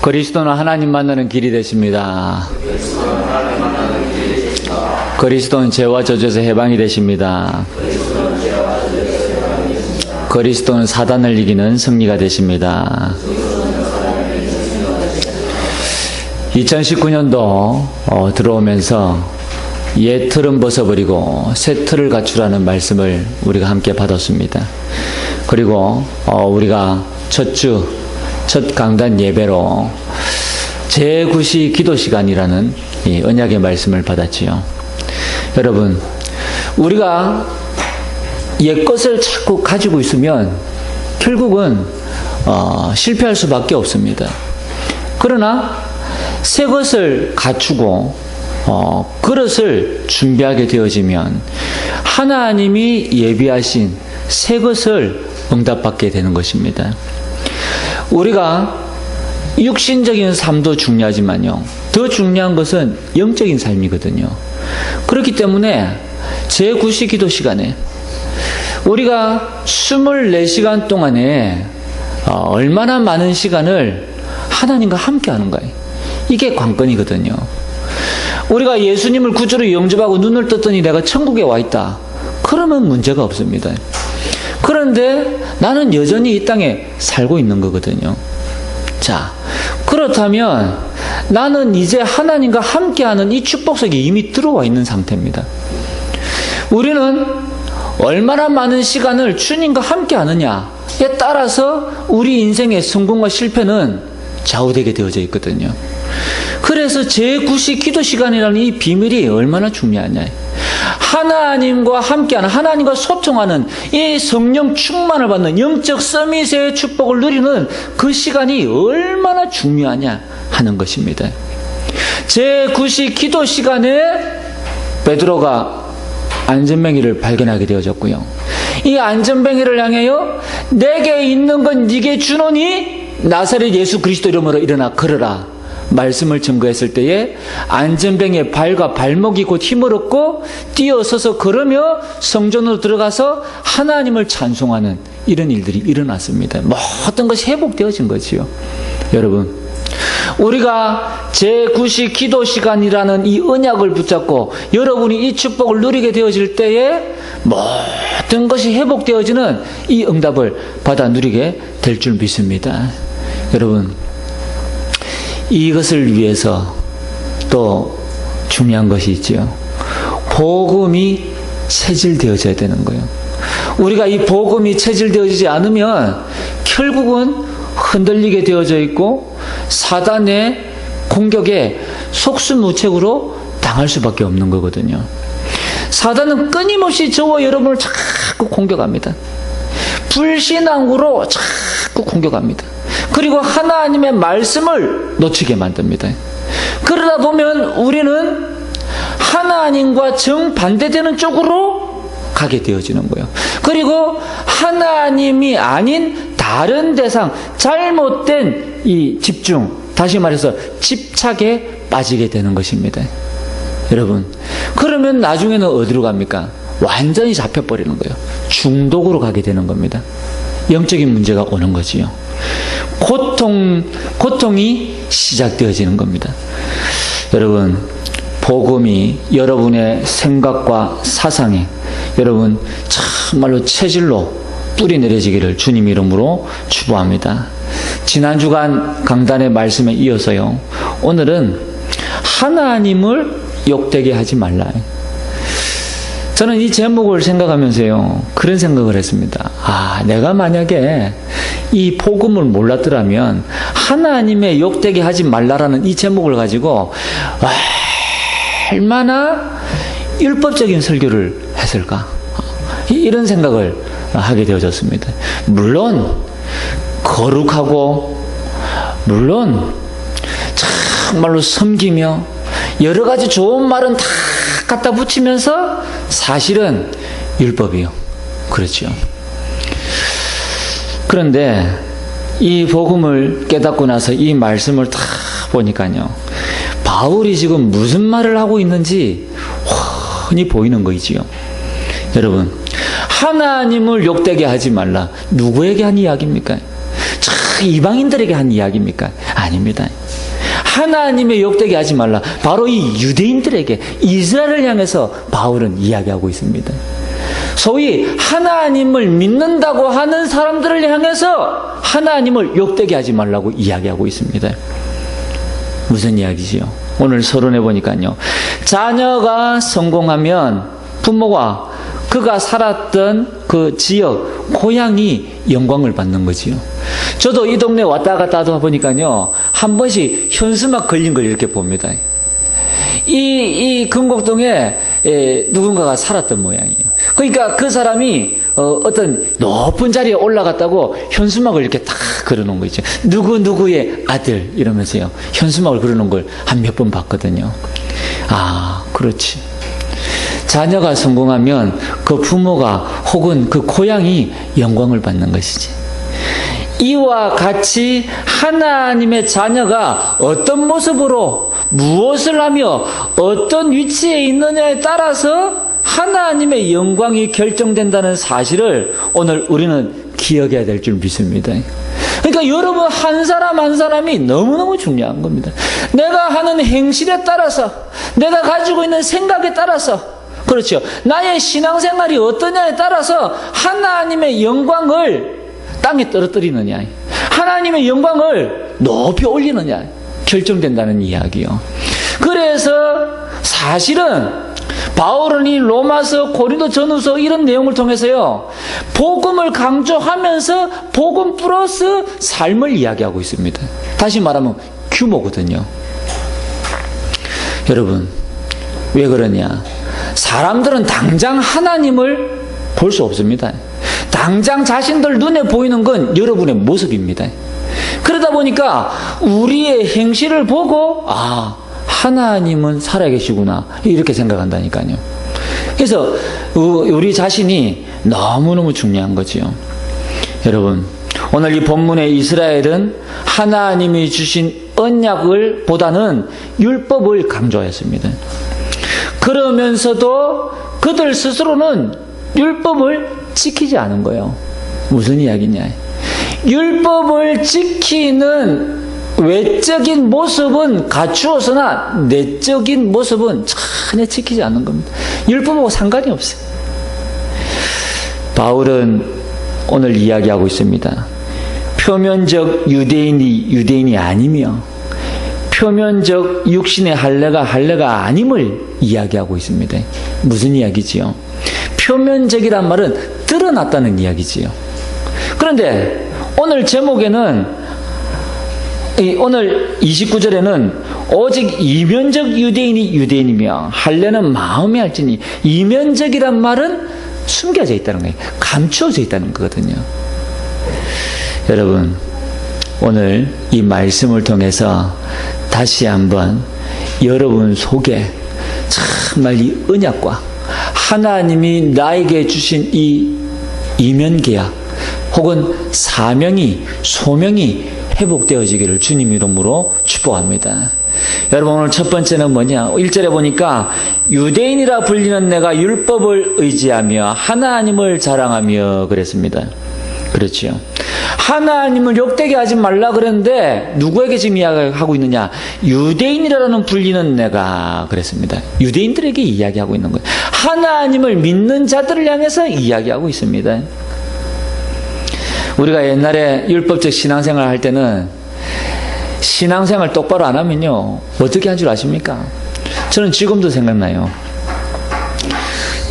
그리스도는 하나님 만나는 길이 되십니다. 그리스도는 죄와 저주에서 해방이 되십니다. 그리스도는 사단을 이기는 승리가 되십니다. 2019년도 들어오면서 옛 틀은 벗어버리고 새 틀을 갖추라는 말씀을 우리가 함께 받았습니다. 그리고 우리가 첫 강단 예배로 제9시 기도 시간이라는 이 언약의 말씀을 받았지요. 여러분, 우리가 옛것을 자꾸 가지고 있으면 결국은 실패할 수밖에 없습니다. 그러나 새 것을 갖추고 그릇을 준비하게 되어지면 하나님이 예비하신 새 것을 응답받게 되는 것입니다. 우리가 육신적인 삶도 중요하지만요, 더 중요한 것은 영적인 삶이거든요. 그렇기 때문에 제9시 기도 시간에 우리가 24시간 동안에 얼마나 많은 시간을 하나님과 함께 하는 거예요. 이게 관건이거든요. 우리가 예수님을 구주로 영접하고 눈을 떴더니 내가 천국에 와 있다, 그러면 문제가 없습니다. 그런데 나는 여전히 이 땅에 살고 있는 거거든요. 자, 그렇다면 나는 이제 하나님과 함께하는 이 축복 속에 이미 들어와 있는 상태입니다. 우리는 얼마나 많은 시간을 주님과 함께 하느냐에 따라서 우리 인생의 성공과 실패는 좌우되게 되어져 있거든요. 그래서 제9시 기도 시간이라는 이 비밀이 얼마나 중요하냐. 하나님과 함께하는, 하나님과 소통하는 이 성령 충만을 받는 영적 서밋의 축복을 누리는 그 시간이 얼마나 중요하냐 하는 것입니다. 제9시 기도 시간에 베드로가 안전뱅이를 발견하게 되어졌고요. 이 안전뱅이를 향하여 내게 있는 건 네게 주노니 나사렛 예수 그리스도 이름으로 일어나 걸어라 말씀을 증거했을 때에 안전뱅이의 발과 발목이 곧 힘을 얻고 뛰어서서 걸으며 성전으로 들어가서 하나님을 찬송하는 이런 일들이 일어났습니다. 모든 것이 회복되어진 거지요. 여러분, 우리가 제9시 기도 시간이라는 이 언약을 붙잡고 여러분이 이 축복을 누리게 되어질 때에 모든 것이 회복되어지는 이 응답을 받아 누리게 될 줄 믿습니다. 여러분, 이것을 위해서 또 중요한 것이 있지요. 복음이 체질되어져야 되는 거예요. 우리가 이 복음이 체질되어지지 않으면 결국은 흔들리게 되어져 있고 사단의 공격에 속수무책으로 당할 수밖에 없는 거거든요. 사단은 끊임없이 저와 여러분을 자꾸 공격합니다. 불신앙으로 자꾸 공격합니다. 그리고 하나님의 말씀을 놓치게 만듭니다. 그러다 보면 우리는 하나님과 정반대되는 쪽으로 가게 되어지는 거예요. 그리고 하나님이 아닌 다른 대상, 잘못된 이 집중, 다시 말해서 집착에 빠지게 되는 것입니다. 여러분, 그러면 나중에는 어디로 갑니까? 완전히 잡혀버리는 거예요. 중독으로 가게 되는 겁니다. 영적인 문제가 오는 거지요. 고통이 시작되어지는 겁니다. 여러분, 복음이 여러분의 생각과 사상에 여러분 정말로 체질로 뿌리 내려지기를 주님 이름으로 축복합니다. 지난 주간 강단의 말씀에 이어서요, 오늘은 하나님을 욕되게 하지 말라. 저는 이 제목을 생각하면서요, 그런 생각을 했습니다. 내가 만약에 이 복음을 몰랐더라면 하나님의 욕되게 하지 말라라는 이 제목을 가지고 얼마나 율법적인 설교를 했을까, 이런 생각을 하게 되어졌습니다. 물론 거룩하고, 물론 정말로 섬기며 여러 가지 좋은 말은 다 갖다 붙이면서 사실은 율법이요. 그렇죠. 그런데 이 복음을 깨닫고 나서 이 말씀을 다 보니까요, 바울이 지금 무슨 말을 하고 있는지 훤히 보이는 거이지요. 여러분, 하나님을 욕되게 하지 말라. 누구에게 한 이야기입니까? 저 이방인들에게 한 이야기입니까? 아닙니다. 하나님의 욕되게 하지 말라. 바로 이 유대인들에게, 이스라엘을 향해서 바울은 이야기하고 있습니다. 소위 하나님을 믿는다고 하는 사람들을 향해서 하나님을 욕되게 하지 말라고 이야기하고 있습니다. 무슨 이야기지요? 오늘 서론해 보니까요, 자녀가 성공하면 부모가 그가 살았던 그 지역, 고향이 영광을 받는 거지요. 저도 이 동네 왔다 갔다 하다 보니까요, 한 번씩 현수막 걸린 걸 이렇게 봅니다. 이 금곡동에 누군가가 살았던 모양이에요. 그러니까 그 사람이 어떤 높은 자리에 올라갔다고 현수막을 이렇게 탁 걸어놓은 거 있죠. 누구누구의 아들 이러면서요, 현수막을 걸어놓은 걸 한 몇 번 봤거든요. 아, 그렇지. 자녀가 성공하면 그 부모가 혹은 그 고향이 영광을 받는 것이지. 이와 같이 하나님의 자녀가 어떤 모습으로 무엇을 하며 어떤 위치에 있느냐에 따라서 하나님의 영광이 결정된다는 사실을 오늘 우리는 기억해야 될 줄 믿습니다. 그러니까 여러분, 한 사람 한 사람이 너무너무 중요한 겁니다. 내가 하는 행실에 따라서, 내가 가지고 있는 생각에 따라서, 그렇죠, 나의 신앙생활이 어떠냐에 따라서 하나님의 영광을 땅에 떨어뜨리느냐, 하나님의 영광을 높이 올리느냐 결정된다는 이야기요. 그래서 사실은 바울은 이 로마서, 고린도 전후서 이런 내용을 통해서요, 복음을 강조하면서 복음 플러스 삶을 이야기하고 있습니다. 다시 말하면 규모거든요. 여러분, 왜 그러냐? 사람들은 당장 하나님을 볼 수 없습니다. 당장 자신들 눈에 보이는 건 여러분의 모습입니다. 그러다 보니까 우리의 행실을 보고, 아, 하나님은 살아계시구나, 이렇게 생각한다니까요. 그래서 우리 자신이 너무너무 중요한 거지요. 여러분, 오늘 이 본문의 이스라엘은 하나님이 주신 언약을 보다는 율법을 강조했습니다. 그러면서도 그들 스스로는 율법을 지키지 않은 거예요. 무슨 이야기냐? 율법을 지키는 외적인 모습은 갖추었으나 내적인 모습은 전혀 지키지 않는 겁니다. 율법하고 상관이 없어요. 바울은 오늘 이야기하고 있습니다. 표면적 유대인이 아니며 표면적 육신의 할례가 아님을 이야기하고 있습니다. 무슨 이야기지요? 표면적이란 말은 드러났다는 이야기지요. 그런데 오늘 제목에는, 오늘 29절에는 오직 이면적 유대인이 유대인이며 할례는 마음에 할지니, 이면적이란 말은 숨겨져 있다는 거예요. 감추어져 있다는 거거든요. 여러분, 오늘 이 말씀을 통해서 다시 한번 여러분 속에 정말 이 언약과 하나님이 나에게 주신 이 이면계약 혹은 사명이, 소명이 회복되어지기를 주님 이름으로 축복합니다. 여러분, 오늘 첫 번째는 뭐냐? 1절에 보니까 유대인이라 불리는 내가 율법을 의지하며 하나님을 자랑하며 그랬습니다. 그렇지요. 하나님을 욕되게 하지 말라 그랬는데 누구에게 지금 이야기하고 있느냐? 유대인이라는 불리는 내가 그랬습니다. 유대인들에게 이야기하고 있는 거예요. 하나님을 믿는 자들을 향해서 이야기하고 있습니다. 우리가 옛날에 율법적 신앙생활 할 때는 신앙생활 똑바로 안 하면요, 어떻게 한 줄 아십니까? 저는 지금도 생각나요.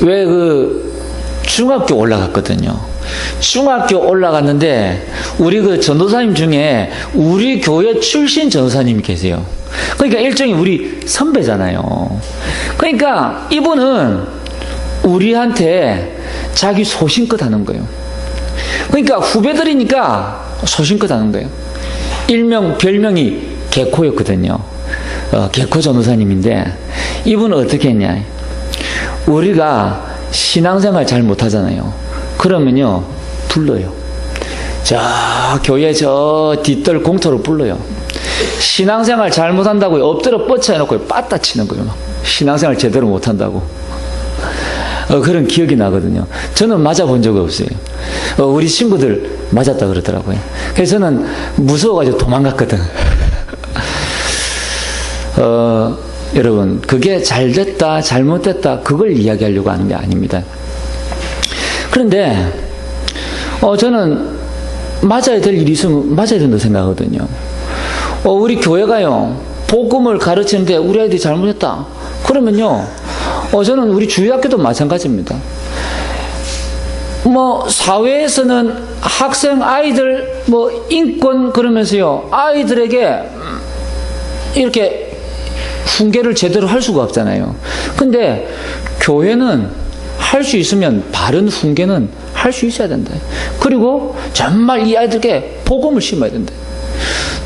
왜 중학교 올라갔거든요. 중학교 올라갔는데 우리 전도사님 중에 우리 교회 출신 전도사님이 계세요. 그러니까 일종의 우리 선배잖아요. 그러니까 이분은 우리한테 자기 소신껏 하는 거예요. 그러니까 후배들이니까 소신껏 하는 거예요. 별명이 개코였거든요. 개코 전도사님인데, 이분은 어떻게 했냐? 우리가 신앙생활 잘 못하잖아요. 그러면요, 불러요. 저 교회 저 뒷뜰 공터로 불러요. 신앙생활 잘못한다고 엎드려 뻗쳐 해놓고 빠따 치는 거예요. 신앙생활 제대로 못한다고. 그런 기억이 나거든요. 저는 맞아본 적이 없어요. 우리 친구들 맞았다 그러더라고요. 그래서 저는 무서워가지고 도망갔거든. 여러분, 그게 잘 됐다, 잘못됐다, 그걸 이야기하려고 하는 게 아닙니다. 그런데, 저는 맞아야 될 일이 있으면 맞아야 된다고 생각하거든요. 우리 교회가요, 복음을 가르치는데 우리 아이들이 잘못했다. 그러면요, 저는 우리 주일학교도 마찬가지입니다. 사회에서는 학생, 아이들, 인권 그러면서요, 아이들에게 이렇게 훈계를 제대로 할 수가 없잖아요. 근데 교회는 할 수 있으면 바른 훈계는 할 수 있어야 된다. 그리고 정말 이 아이들에게 복음을 심어야 된다.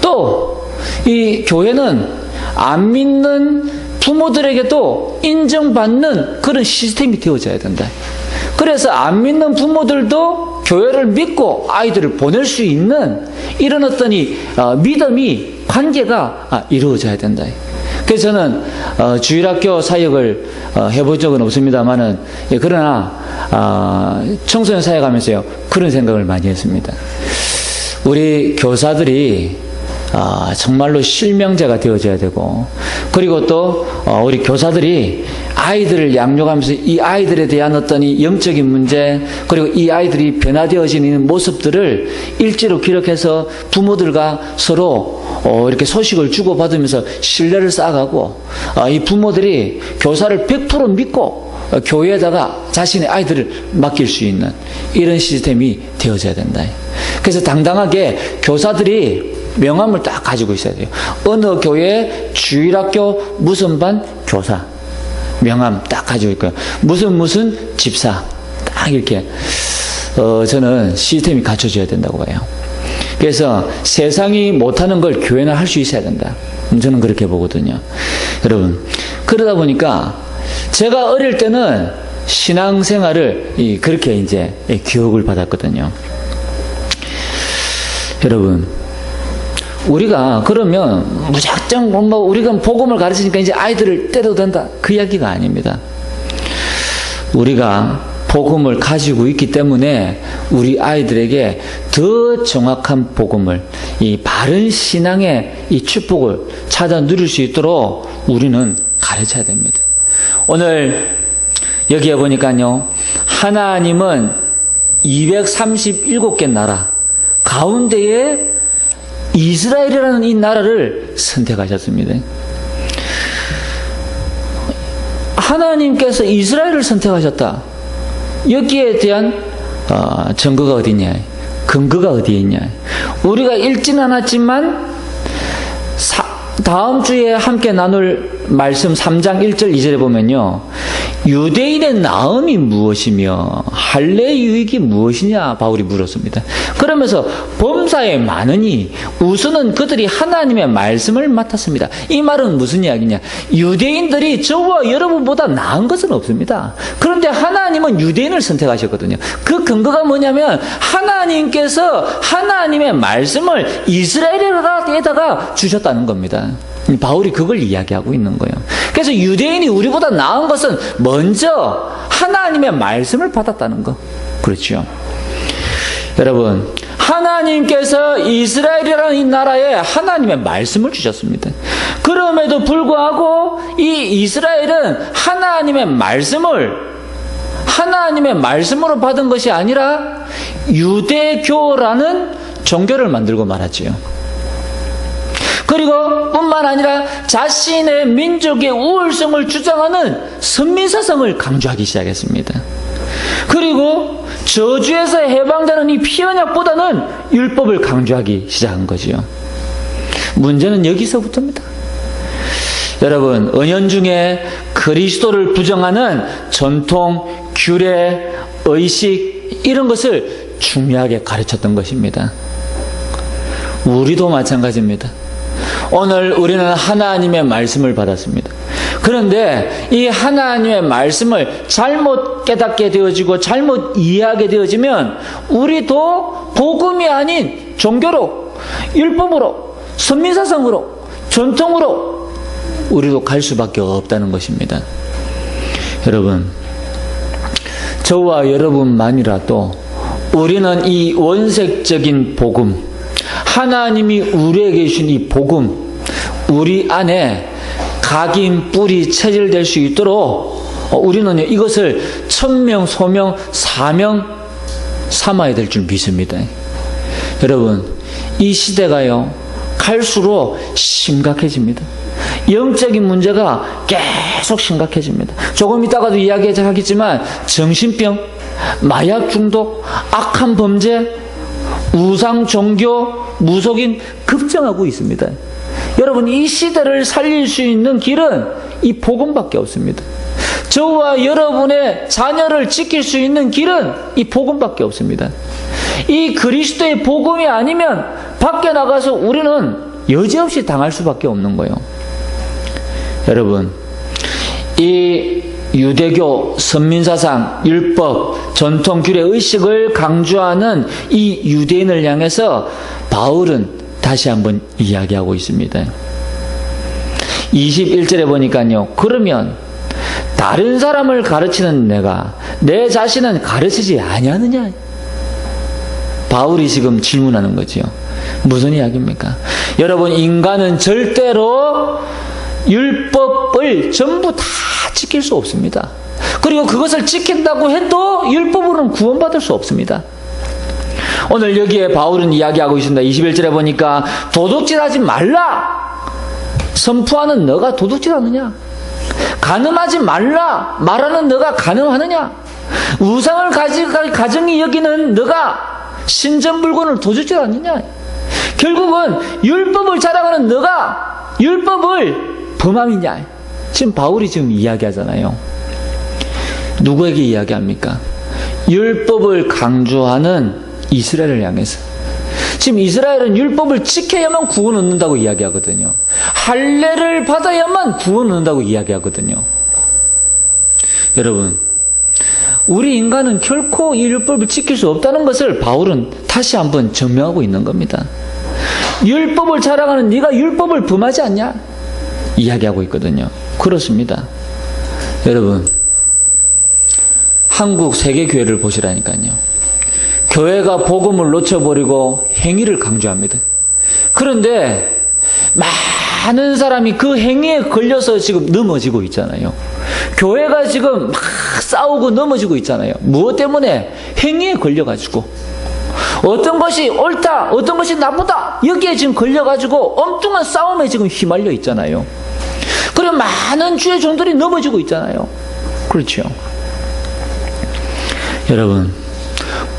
또 이 교회는 안 믿는 부모들에게도 인정받는 그런 시스템이 되어져야 된다. 그래서 안 믿는 부모들도 교회를 믿고 아이들을 보낼 수 있는 이런 어떤 믿음이 관계가 이루어져야 된다. 그래서 저는 주일학교 사역을 해본 적은 없습니다만은, 그러나 청소년 사역하면서요, 그런 생각을 많이 했습니다. 우리 교사들이 정말로 실명제가 되어져야 되고, 그리고 또 우리 교사들이 아이들을 양육하면서 이 아이들에 대한 어떤 영적인 문제, 그리고 이 아이들이 변화되어지는 모습들을 일지로 기록해서 부모들과 서로 이렇게 소식을 주고받으면서 신뢰를 쌓아가고, 이 부모들이 교사를 100% 믿고 교회에다가 자신의 아이들을 맡길 수 있는 이런 시스템이 되어져야 된다. 그래서 당당하게 교사들이 명함을 딱 가지고 있어야 돼요. 어느 교회 주일학교 무슨 반 교사 명함 딱 가지고 있고요. 무슨 집사 딱 이렇게 저는 시스템이 갖춰져야 된다고 봐요. 그래서 세상이 못하는 걸 교회는 할 수 있어야 된다. 저는 그렇게 보거든요. 여러분, 그러다 보니까 제가 어릴 때는 신앙생활을 그렇게 이제 교육을 받았거든요. 여러분, 우리가 그러면 무작정 우리가 복음을 가르치니까 이제 아이들을 때려도 된다, 그 이야기가 아닙니다. 우리가 복음을 가지고 있기 때문에 우리 아이들에게 더 정확한 복음을, 이 바른 신앙의 이 축복을 찾아 누릴 수 있도록 우리는 가르쳐야 됩니다. 오늘 여기에 보니까요, 하나님은 237개 나라 가운데에 이스라엘이라는 이 나라를 선택하셨습니다. 하나님께서 이스라엘을 선택하셨다. 여기에 대한 증거가 어디 있냐? 근거가 어디에 있냐? 우리가 읽지는 않았지만 다음 주에 함께 나눌 말씀 3장 1절 2절에 보면요, 유대인의 나음이 무엇이며 할례 유익이 무엇이냐 바울이 물었습니다. 그러면서 범사에 많으니 우선은 그들이 하나님의 말씀을 맡았습니다. 이 말은 무슨 이야기냐? 유대인들이 저와 여러분보다 나은 것은 없습니다. 그런데 하나님은 유대인을 선택하셨거든요. 그 근거가 뭐냐면 하나님께서 하나님의 말씀을 이스라엘에다가 주셨다는 겁니다. 바울이 그걸 이야기하고 있는 거예요. 그래서 유대인이 우리보다 나은 것은 먼저 하나님의 말씀을 받았다는 거. 그렇죠. 여러분, 하나님께서 이스라엘이라는 이 나라에 하나님의 말씀을 주셨습니다. 그럼에도 불구하고 이 이스라엘은 하나님의 말씀으로 받은 것이 아니라 유대교라는 종교를 만들고 말았지요. 그리고 뿐만 아니라 자신의 민족의 우월성을 주장하는 선민사상을 강조하기 시작했습니다. 그리고 저주에서 해방되는 이 피언약보다는 율법을 강조하기 시작한 거지요. 문제는 여기서부터입니다. 여러분, 은연중에 그리스도를 부정하는 전통, 규례, 의식 이런 것을 중요하게 가르쳤던 것입니다. 우리도 마찬가지입니다. 오늘 우리는 하나님의 말씀을 받았습니다. 그런데 이 하나님의 말씀을 잘못 깨닫게 되어지고 잘못 이해하게 되어지면 우리도 복음이 아닌 종교로, 율법으로, 선민사상으로, 전통으로 우리도 갈 수밖에 없다는 것입니다. 여러분, 저와 여러분만이라도 우리는 이 원색적인 복음, 하나님이 우리에게 주신 이 복음, 우리 안에 각인, 뿌리, 체질될 수 있도록 우리는 이것을 천명, 소명, 사명 삼아야 될 줄 믿습니다. 여러분, 이 시대가요, 갈수록 심각해집니다. 영적인 문제가 계속 심각해집니다. 조금 이따가도 이야기하겠지만 정신병, 마약 중독, 악한 범죄, 우상 종교, 무속인 급증하고 있습니다. 여러분, 이 시대를 살릴 수 있는 길은 이 복음밖에 없습니다. 저와 여러분의 자녀를 지킬 수 있는 길은 이 복음밖에 없습니다. 이 그리스도의 복음이 아니면 밖에 나가서 우리는 여지없이 당할 수밖에 없는 거예요. 여러분, 이 유대교 선민사상, 율법, 전통, 규례, 의식을 강조하는 이 유대인을 향해서 바울은 다시 한번 이야기하고 있습니다. 21절에 보니까요, 그러면 다른 사람을 가르치는 내가 내 자신은 가르치지 아니하느냐? 바울이 지금 질문하는 거죠. 무슨 이야기입니까? 여러분, 인간은 절대로 율법을 전부 다 지킬 수 없습니다. 그리고 그것을 지킨다고 해도 율법으로는 구원받을 수 없습니다. 오늘 여기에 바울은 이야기하고 있습니다. 21절에 보니까 도둑질하지 말라 선포하는 너가 도둑질하느냐? 간음하지 말라 말하는 너가 간음하느냐? 우상을 가정히 여기는 너가 신전물건을 도둑질하느냐? 결국은 율법을 자랑하는 너가 율법을 범함이냐? 지금 바울이 지금 이야기하잖아요. 누구에게 이야기합니까? 율법을 강조하는 이스라엘을 향해서. 지금 이스라엘은 율법을 지켜야만 구원 얻는다고 이야기하거든요. 할례를 받아야만 구원 얻는다고 이야기하거든요. 여러분, 우리 인간은 결코 이 율법을 지킬 수 없다는 것을 바울은 다시 한번 증명하고 있는 겁니다. 율법을 자랑하는 네가 율법을 범하지 않냐? 이야기하고 있거든요. 그렇습니다. 여러분, 한국 세계교회를 보시라니까요. 교회가 복음을 놓쳐버리고 행위를 강조합니다. 그런데 많은 사람이 그 행위에 걸려서 지금 넘어지고 있잖아요. 교회가 지금 막 싸우고 넘어지고 있잖아요. 무엇 때문에? 행위에 걸려가지고. 어떤 것이 옳다, 어떤 것이 나쁘다, 여기에 지금 걸려가지고 엉뚱한 싸움에 지금 휘말려 있잖아요. 그리고 많은 주의 종들이 넘어지고 있잖아요. 그렇죠. 여러분,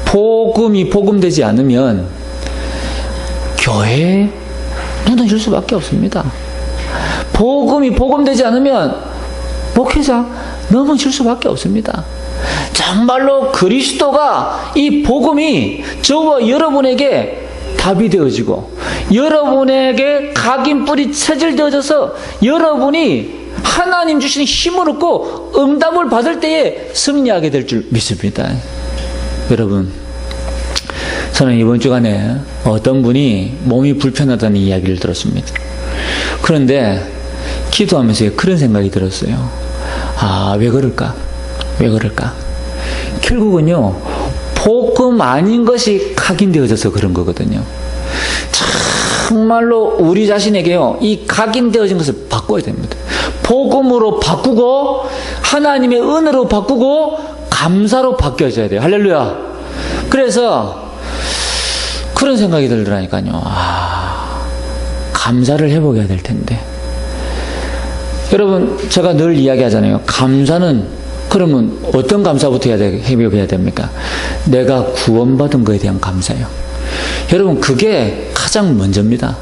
복음이 복음되지 않으면 교회에 무너질 수밖에 없습니다. 복음이 복음되지 않으면 목회자 넘어질 수밖에 없습니다. 정말로 그리스도가 이 복음이 저와 여러분에게 답이 되어지고 여러분에게 각인 뿌리 체질되어져서 여러분이 하나님 주시는 힘을 얻고 응답을 받을 때에 승리하게 될 줄 믿습니다. 여러분, 저는 이번 주간에 어떤 분이 몸이 불편하다는 이야기를 들었습니다. 그런데 기도하면서 그런 생각이 들었어요. 아, 왜 그럴까? 왜 그럴까? 결국은요, 복음 아닌 것이 각인되어져서 그런 거거든요. 정말로 우리 자신에게요, 이 각인되어진 것을 바꿔야 됩니다. 복음으로 바꾸고 하나님의 은혜로 바꾸고 감사로 바뀌어져야 돼요. 할렐루야. 그래서 그런 생각이 들더라니까요. 아, 감사를 회복해야 될 텐데. 여러분, 제가 늘 이야기하잖아요. 감사는 그러면 어떤 감사부터 회복해야 됩니까? 내가 구원받은 것에 대한 감사요. 여러분, 그게 가장 먼저입니다.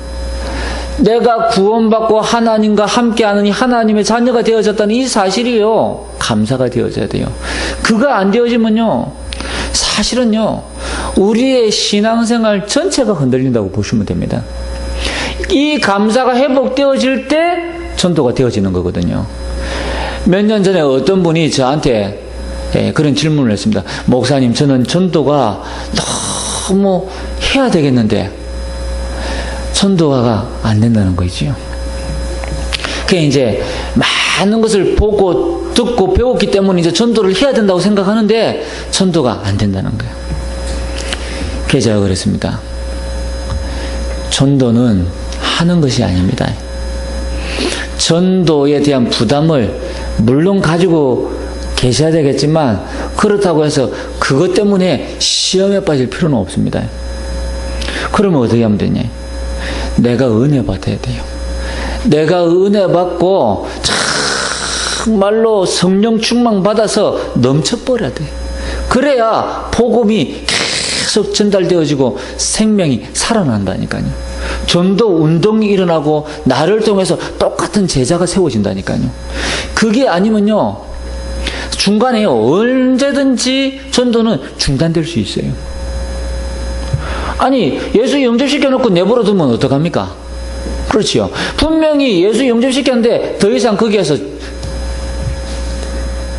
내가 구원받고 하나님과 함께하는 하나님의 자녀가 되어졌다는 이 사실이요, 감사가 되어져야 돼요. 그거 안 되어지면요, 사실은요, 우리의 신앙생활 전체가 흔들린다고 보시면 됩니다. 이 감사가 회복되어질 때 전도가 되어지는 거거든요. 몇 년 전에 어떤 분이 저한테 그런 질문을 했습니다. 목사님, 저는 전도가 너무 해야 되겠는데 전도가 안 된다는 거지요. 그게 이제 많은 것을 보고 듣고 배웠기 때문에 이제 전도를 해야 된다고 생각하는데 전도가 안 된다는 거예요. 그래서 제가 그랬습니다. 전도는 하는 것이 아닙니다. 전도에 대한 부담을 물론 가지고 계셔야 되겠지만 그렇다고 해서 그것 때문에 시험에 빠질 필요는 없습니다. 그러면 어떻게 하면 되냐? 내가 은혜 받아야 돼요. 내가 은혜 받고 정말로 성령 충만 받아서 넘쳐버려야 돼. 그래야 복음이 계속 전달되어지고 생명이 살아난다니까요. 전도 운동이 일어나고 나를 통해서 똑같은 제자가 세워진다니까요. 그게 아니면요, 중간에 언제든지 전도는 중단될 수 있어요. 아니, 예수 영접시켜놓고 내버려 두면 어떡합니까? 그렇지요. 분명히 예수 영접시켰는데 더 이상 거기에서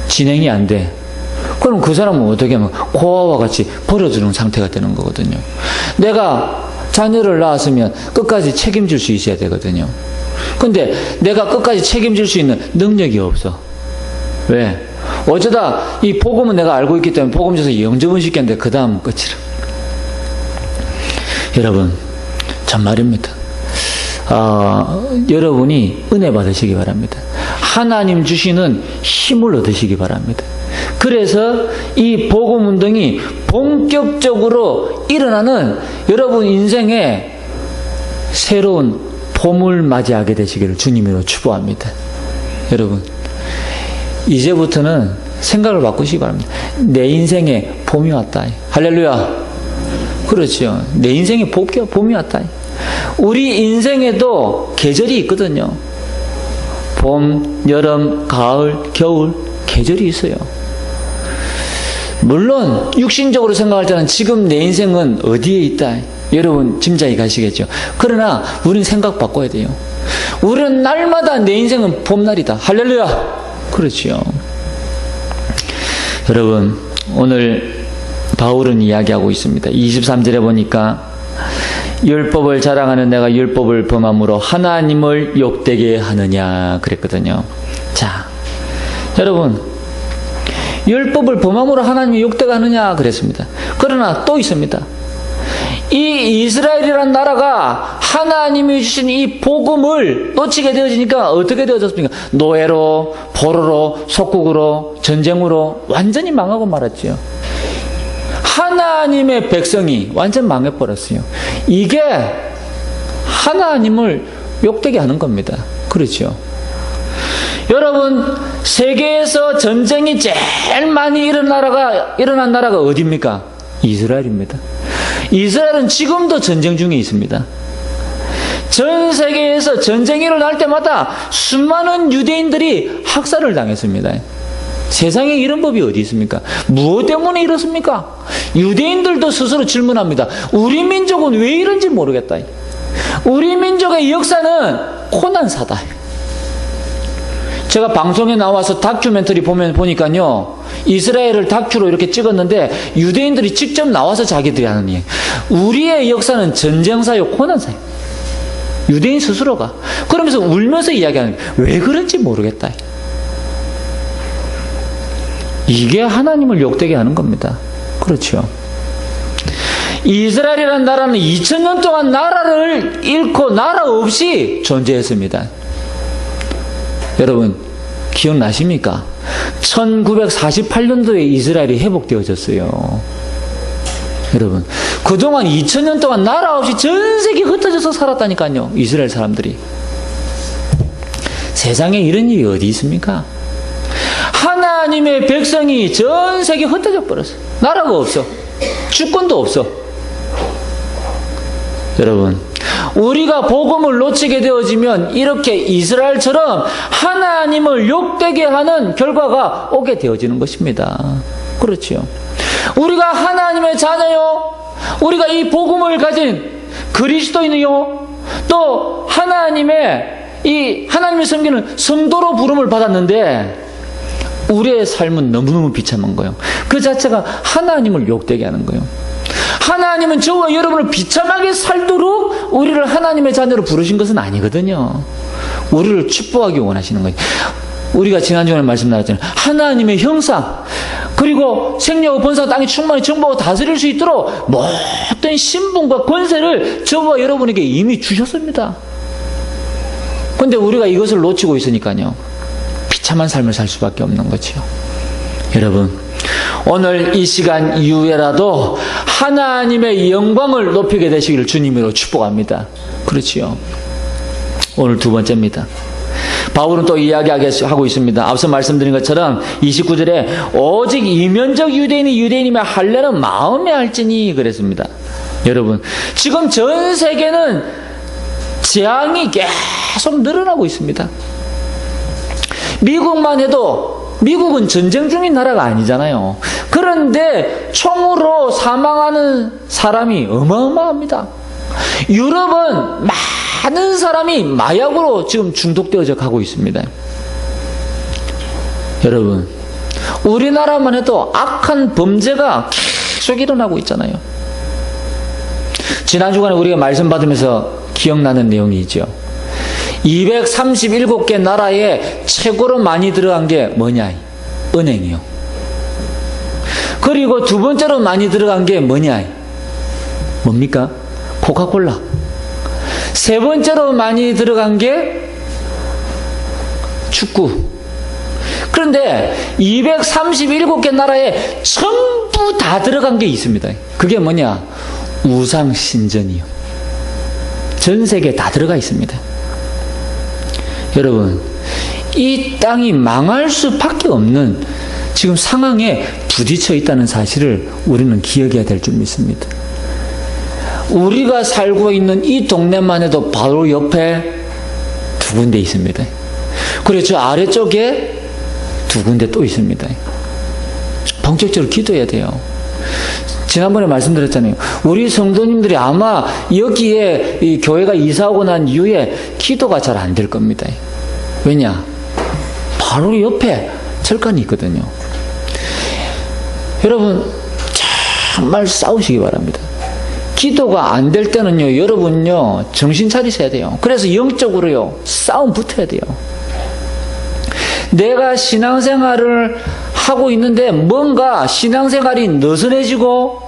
진행이 안 돼. 그럼 그 사람은 어떻게 하면 고아와 같이 버려두는 상태가 되는 거거든요. 내가 자녀를 낳았으면 끝까지 책임질 수 있어야 되거든요. 근데 내가 끝까지 책임질 수 있는 능력이 없어. 왜? 어쩌다 이 복음은 내가 알고 있기 때문에 복음 줘서 영접은 시켰는데 그 다음은 끝이라. 여러분, 참말입니다. 여러분이 은혜 받으시기 바랍니다. 하나님 주시는 힘을 얻으시기 바랍니다. 그래서 이 복음 운동이 본격적으로 일어나는 여러분 인생에 새로운 봄을 맞이하게 되시기를 주님으로 축복합니다. 여러분, 이제부터는 생각을 바꾸시기 바랍니다. 내 인생에 봄이 왔다. 할렐루야. 그렇죠. 내 인생에 봄이 왔다. 우리 인생에도 계절이 있거든요. 봄, 여름, 가을, 겨울 계절이 있어요. 물론 육신적으로 생각할 때는 지금 내 인생은 어디에 있다. 여러분 짐작이 가시겠죠. 그러나 우리는 생각 바꿔야 돼요. 우리는 날마다 내 인생은 봄날이다. 할렐루야. 그렇지요. 여러분, 오늘 바울은 이야기하고 있습니다. 23절에 보니까 율법을 자랑하는 내가 율법을 범함으로 하나님을 욕되게 하느냐 그랬거든요. 자, 여러분, 율법을 범함으로 하나님이 욕되게 하느냐 그랬습니다. 그러나 또 있습니다. 이 이스라엘이라는 나라가 하나님이 주신 이 복음을 놓치게 되어지니까 어떻게 되어졌습니까? 노예로, 포로로, 속국으로, 전쟁으로 완전히 망하고 말았지요. 하나님의 백성이 완전 망해버렸어요. 이게 하나님을 욕되게 하는 겁니다. 그렇죠? 여러분, 세계에서 전쟁이 제일 많이 일어난 나라가 어디입니까? 이스라엘입니다. 이스라엘은 지금도 전쟁 중에 있습니다. 전 세계에서 전쟁이 일어날 때마다 수많은 유대인들이 학살을 당했습니다. 세상에 이런 법이 어디 있습니까? 무엇 때문에 이렇습니까? 유대인들도 스스로 질문합니다. 우리 민족은 왜 이런지 모르겠다. 우리 민족의 역사는 고난사다. 제가 방송에 나와서 다큐멘터리 보니까요, 이스라엘을 다큐로 이렇게 찍었는데 유대인들이 직접 나와서 자기들이 하는 얘기. 우리의 역사는 전쟁사요, 고난사요. 유대인 스스로가. 그러면서 울면서 이야기하는 거예요. 왜 그런지 모르겠다. 이게 하나님을 욕되게 하는 겁니다. 그렇죠. 이스라엘이라는 나라는 2000년 동안 나라를 잃고 나라 없이 존재했습니다. 여러분, 기억나십니까? 1948년도에 이스라엘이 회복되어졌어요. 여러분, 그동안 2000년 동안 나라 없이 전 세계 흩어져서 살았다니까요. 이스라엘 사람들이. 세상에 이런 일이 어디 있습니까? 하나님의 백성이 전 세계 흩어져 버렸어. 나라가 없어. 주권도 없어. 여러분, 우리가 복음을 놓치게 되어지면 이렇게 이스라엘처럼 하나님을 욕되게 하는 결과가 오게 되어지는 것입니다. 그렇죠. 우리가 하나님의 자녀요, 우리가 이 복음을 가진 그리스도인이요, 또 하나님의 섬기는 성도로 부름을 받았는데 우리의 삶은 너무너무 비참한 거예요. 그 자체가 하나님을 욕되게 하는 거예요. 하나님은 저와 여러분을 비참하게 살도록 우리를 하나님의 자녀로 부르신 것은 아니거든요. 우리를 축복하기 원하시는 거예요. 우리가 지난주에 말씀 나눴잖아요. 하나님의 형상, 그리고 생명과 본성 땅에 충만히 정복하고 다스릴 수 있도록 모든 신분과 권세를 저와 여러분에게 이미 주셨습니다. 그런데 우리가 이것을 놓치고 있으니까요, 비참한 삶을 살 수밖에 없는 거죠. 여러분, 오늘 이 시간 이후에라도 하나님의 영광을 높이게 되시기를 주님으로 축복합니다. 그렇지요. 오늘 두 번째입니다. 바울은 또 이야기하고 있습니다. 앞서 말씀드린 것처럼 29절에 오직 이면적 유대인이 유대인이며 할례는 마음에 할지니 그랬습니다. 여러분, 지금 전 세계는 재앙이 계속 늘어나고 있습니다. 미국만 해도, 미국은 전쟁 중인 나라가 아니잖아요. 그런데 총으로 사망하는 사람이 어마어마합니다. 유럽은 많은 사람이 마약으로 지금 중독되어져 가고 있습니다. 여러분, 우리나라만 해도 악한 범죄가 계속 일어나고 있잖아요. 지난 주간에 우리가 말씀 받으면서 기억나는 내용이 있죠. 237개 나라에 최고로 많이 들어간 게 뭐냐? 은행이요. 그리고 두 번째로 많이 들어간 게 뭐냐? 뭡니까? 코카콜라. 세 번째로 많이 들어간 게 축구. 그런데 237개 나라에 전부 다 들어간 게 있습니다. 그게 뭐냐? 우상신전이요. 전 세계에 다 들어가 있습니다. 여러분, 이 땅이 망할 수밖에 없는 지금 상황에 부딪혀 있다는 사실을 우리는 기억해야 될 줄 믿습니다. 우리가 살고 있는 이 동네만 해도 바로 옆에 두 군데 있습니다. 그리고 저 아래쪽에 두 군데 또 있습니다. 본격적으로 기도해야 돼요. 지난번에 말씀드렸잖아요. 우리 성도님들이 아마 여기에 이 교회가 이사오고 난 이후에 기도가 잘 안 될 겁니다. 왜냐? 바로 옆에 철간이 있거든요. 여러분, 정말 싸우시기 바랍니다. 기도가 안 될 때는요, 여러분요, 정신 차리셔야 돼요. 그래서 영적으로요, 싸움 붙어야 돼요. 내가 신앙생활을 하고 있는데 뭔가 신앙생활이 느슨해지고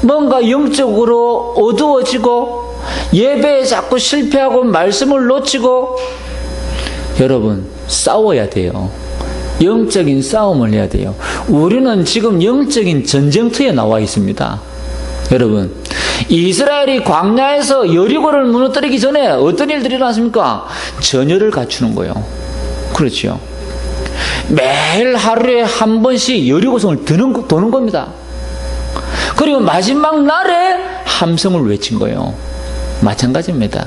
뭔가 영적으로 어두워지고 예배에 자꾸 실패하고 말씀을 놓치고, 여러분, 싸워야 돼요. 영적인 싸움을 해야 돼요. 우리는 지금 영적인 전쟁터에 나와 있습니다. 여러분, 이스라엘이 광야에서 여리고를 무너뜨리기 전에 어떤 일들이 일어났습니까? 전열을 갖추는 거예요. 그렇죠. 매일 하루에 한 번씩 여리고성을 도는 겁니다. 그리고 마지막 날에 함성을 외친 거예요. 마찬가지입니다.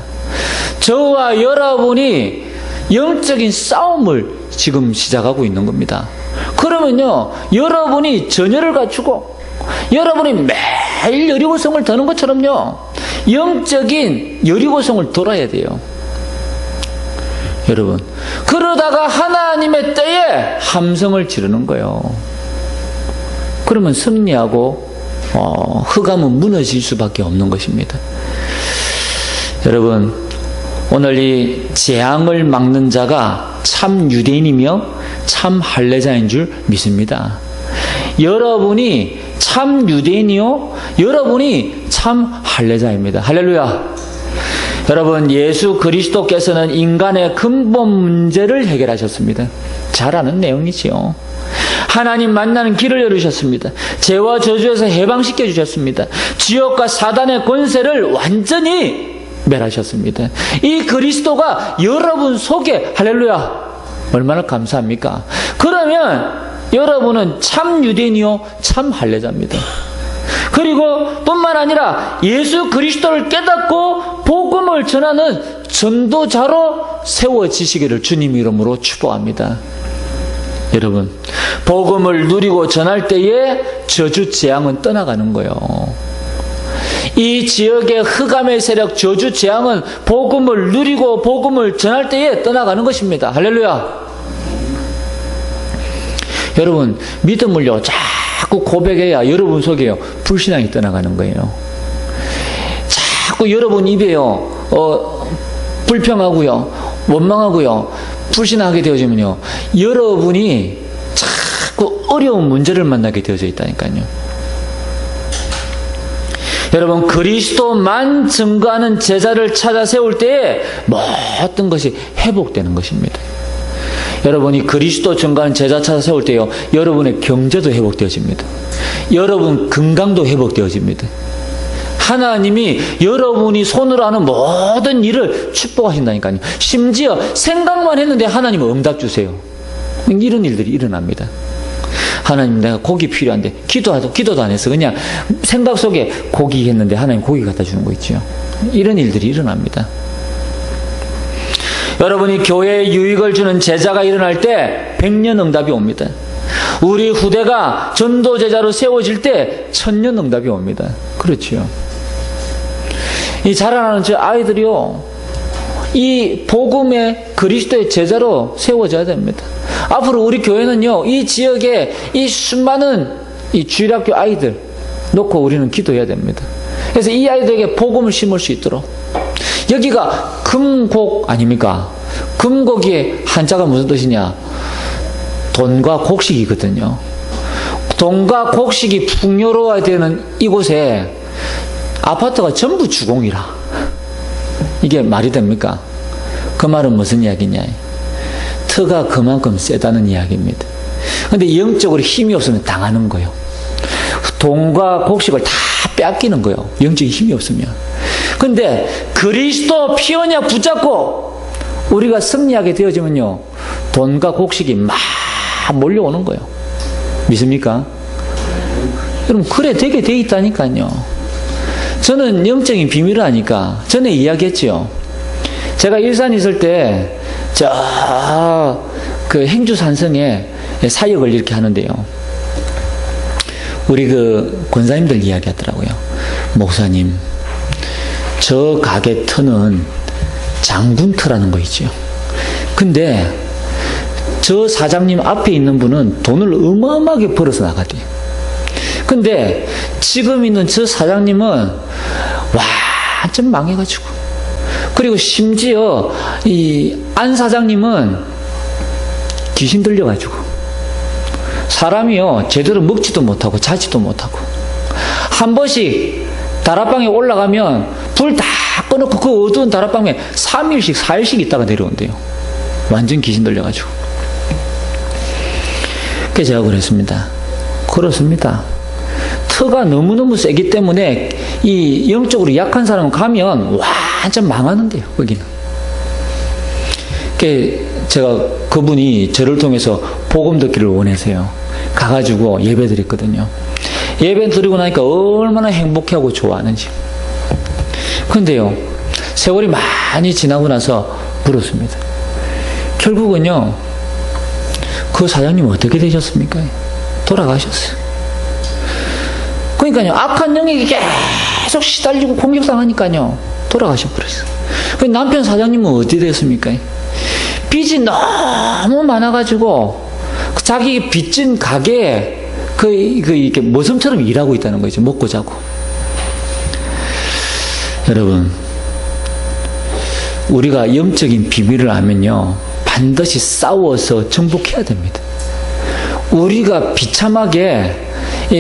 저와 여러분이 영적인 싸움을 지금 시작하고 있는 겁니다. 그러면요, 여러분이 전열을 갖추고 여러분이 매일 여리고성을 도는 것처럼요, 영적인 여리고성을 돌아야 돼요. 여러분, 그러다가 하나님의 때에 함성을 지르는 거예요. 그러면 승리하고 흑암은 무너질 수밖에 없는 것입니다. 여러분, 오늘 이 재앙을 막는 자가 참 유대인이며 참 할례자인 줄 믿습니다. 여러분이 참 유대인이요, 여러분이 참 할례자입니다. 할렐루야. 여러분, 예수 그리스도께서는 인간의 근본 문제를 해결하셨습니다. 잘 아는 내용이지요. 하나님 만나는 길을 열으셨습니다. 죄와 저주에서 해방시켜 주셨습니다. 지옥과 사단의 권세를 완전히 멸하셨습니다. 이 그리스도가 여러분 속에, 할렐루야, 얼마나 감사합니까? 그러면 여러분은 참 유대인이요, 참 할례자입니다. 그리고 뿐만 아니라 예수 그리스도를 깨닫고 복음을 전하는 전도자로 세워지시기를 주님 이름으로 축복합니다. 여러분, 복음을 누리고 전할 때에 저주 재앙은 떠나가는 거예요. 이 지역의 흑암의 세력, 저주 재앙은 복음을 누리고 복음을 전할 때에 떠나가는 것입니다. 할렐루야. 여러분, 믿음을요, 자꾸 고백해야 여러분 속에요, 불신앙이 떠나가는 거예요. 자꾸 여러분 입에요, 불평하고요, 원망하고요, 불신하게 되어지면요, 여러분이 자꾸 어려운 문제를 만나게 되어져 있다니까요. 여러분, 그리스도만 증거하는 제자를 찾아 세울 때에 모든 것이 회복되는 것입니다. 여러분이 그리스도 증거하는 제자 찾아 세울 때요, 여러분의 경제도 회복되어집니다. 여러분 건강도 회복되어집니다. 하나님이 여러분이 손으로 하는 모든 일을 축복하신다니까요. 심지어 생각만 했는데 하나님은 응답 주세요. 이런 일들이 일어납니다. 하나님, 내가 고기 필요한데 기도도 안 했어. 그냥 생각 속에 고기 했는데 하나님 고기 갖다 주는 거 있죠. 이런 일들이 일어납니다. 여러분이 교회에 유익을 주는 제자가 일어날 때 100년 응답이 옵니다. 우리 후대가 전도 제자로 세워질 때 1000년 응답이 옵니다. 그렇지요. 이 자라나는 저 아이들이요, 이 복음의 그리스도의 제자로 세워져야 됩니다. 앞으로 우리 교회는요, 이 지역에 이 수많은 이 주일학교 아이들 놓고 우리는 기도해야 됩니다. 그래서 이 아이들에게 복음을 심을 수 있도록. 여기가 금곡 아닙니까? 금곡의 한자가 무슨 뜻이냐? 돈과 곡식이거든요. 돈과 곡식이 풍요로워야 되는 이곳에 아파트가 전부 주공이라. 이게 말이 됩니까? 그 말은 무슨 이야기냐? 터가 그만큼 세다는 이야기입니다. 근데 영적으로 힘이 없으면 당하는 거예요. 돈과 곡식을 다 뺏기는 거예요. 영적인 힘이 없으면. 근데 그리스도 피 언약 붙잡고 우리가 승리하게 되어지면요, 돈과 곡식이 막 몰려오는 거예요. 믿습니까? 여러분, 그래 되게 돼 있다니까요. 저는 영적인 비밀을 아니까 전에 이야기했죠. 제가 일산에 있을 때 그 행주 산성에 사역을 이렇게 하는데요, 우리 그 권사님들 이야기하더라고요. 목사님, 저 가게 터는 장군 터라는 거 있죠. 근데 저 사장님 앞에 있는 분은 돈을 어마어마하게 벌어서 나가대요. 근데 지금 있는 저 사장님은 완전 망해가지고, 그리고 심지어 이 안 사장님은 귀신 들려가지고 사람이요 제대로 먹지도 못하고 자지도 못하고, 한 번씩 다락방에 올라가면 불 다 꺼놓고 그 어두운 다락방에 3일씩 4일씩 있다가 내려온대요. 완전 귀신 들려가지고. 그래서 제가 그랬습니다. 그렇습니다. 터가 너무너무 세기 때문에 이 영적으로 약한 사람은 가면 완전 망하는데요, 거기는. 제가 그분이 저를 통해서 복음 듣기를 원해서요, 가가지고 예배 드렸거든요. 예배 드리고 나니까 얼마나 행복해하고 좋아하는지. 근데요, 세월이 많이 지나고 나서 물었습니다. 결국은요, 그 사장님은 어떻게 되셨습니까? 돌아가셨어요. 그러니까요, 악한 영역이 계속 시달리고 공격당하니까요, 돌아가셔버렸어요. 남편 사장님은 어떻게 됐습니까? 빚이 너무 많아가지고 자기 빚진 가게에 이렇게 모섬처럼 일하고 있다는 거죠. 먹고 자고. 여러분, 우리가 영적인 비밀을 알면요, 반드시 싸워서 정복해야 됩니다. 우리가 비참하게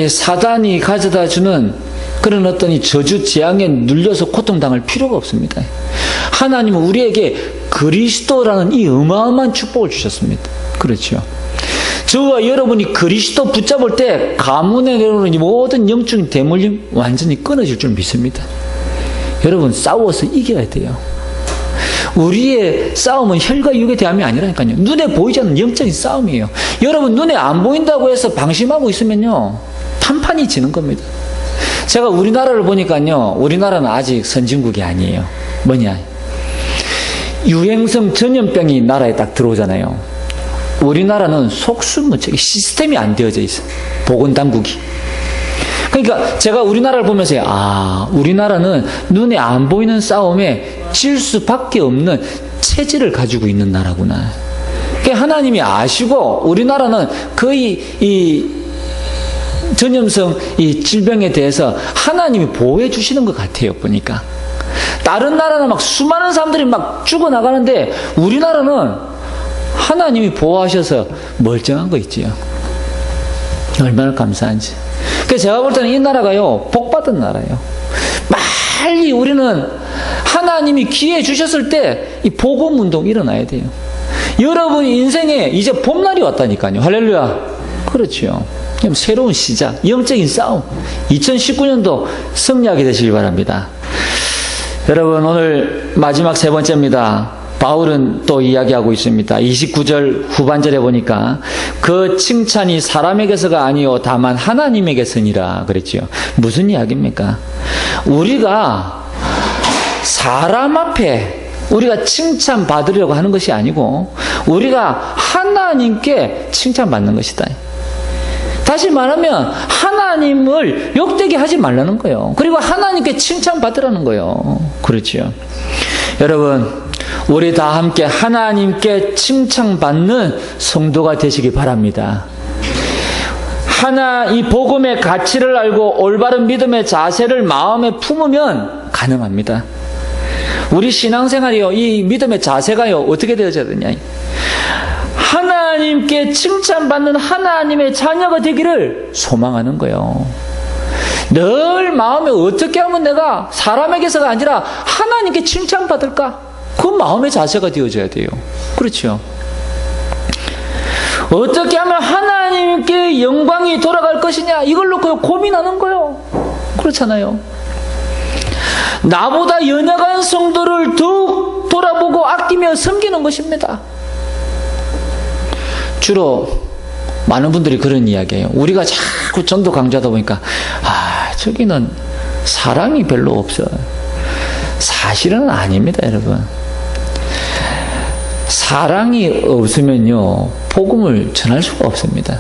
사단이 가져다 주는 그런 어떤 이 저주 재앙에 눌려서 고통당할 필요가 없습니다. 하나님은 우리에게 그리스도라는 이 어마어마한 축복을 주셨습니다. 그렇죠. 저와 여러분이 그리스도 붙잡을 때 가문에 내려오는 이 모든 영적인 대물림 완전히 끊어질 줄 믿습니다. 여러분, 싸워서 이겨야 돼요. 우리의 싸움은 혈과 육의 대함이 아니라니까요. 눈에 보이지 않는 영적인 싸움이에요. 여러분, 눈에 안 보인다고 해서 방심하고 있으면요, 판판이 지는 겁니다. 제가 우리나라를 보니까요, 우리나라는 아직 선진국이 아니에요. 뭐냐? 유행성 전염병이 나라에 딱 들어오잖아요. 우리나라는 속수무책이 시스템이 안 되어져 있어요. 보건당국이. 그러니까 제가 우리나라를 보면서 우리나라는 눈에 안 보이는 싸움에 질 수밖에 없는 체질을 가지고 있는 나라구나. 그러니까 하나님이 아시고 우리나라는 거의 이 전염성 이 질병에 대해서 하나님이 보호해 주시는 것 같아요, 보니까. 다른 나라는 막 수많은 사람들이 막 죽어나가는데 우리나라는 하나님이 보호하셔서 멀쩡한 거 있지요. 얼마나 감사한지. 그래서 제가 볼 때는 이 나라가요, 복받은 나라예요. 빨리 우리는 하나님이 기회 주셨을 때 이 복음 운동 일어나야 돼요. 여러분 인생에 이제 봄날이 왔다니까요. 할렐루야. 그렇죠. 새로운 시작, 영적인 싸움. 2019년도 승리하게 되시길 바랍니다. 여러분, 오늘 마지막 세 번째입니다. 바울은 또 이야기하고 있습니다. 29절 후반절에 보니까 그 칭찬이 사람에게서가 아니요 다만 하나님에게서니라 그랬죠. 무슨 이야기입니까? 우리가 사람 앞에 우리가 칭찬받으려고 하는 것이 아니고 우리가 하나님께 칭찬받는 것이다. 다시 말하면 하나님을 욕되게 하지 말라는 거예요. 그리고 하나님께 칭찬받으라는 거예요. 그렇죠. 여러분, 우리 다 함께 하나님께 칭찬받는 성도가 되시기 바랍니다. 이 복음의 가치를 알고 올바른 믿음의 자세를 마음에 품으면 가능합니다. 우리 신앙생활이요, 이 믿음의 자세가요, 어떻게 되어져야 되냐? 하나님께 칭찬받는 하나님의 자녀가 되기를 소망하는 거예요. 늘 마음에 어떻게 하면 내가 사람에게서가 아니라 하나님께 칭찬받을까? 그 마음의 자세가 되어져야 돼요. 그렇죠. 어떻게 하면 하나님께 영광이 돌아갈 것이냐, 이걸 놓고 고민하는 거예요. 그렇잖아요. 나보다 연약한 성도를 더욱 돌아보고 아끼며 섬기는 것입니다. 주로 많은 분들이 그런 이야기예요. 우리가 자꾸 전도 강조하다 보니까 저기는 사랑이 별로 없어요. 사실은 아닙니다, 여러분. 사랑이 없으면요, 복음을 전할 수가 없습니다.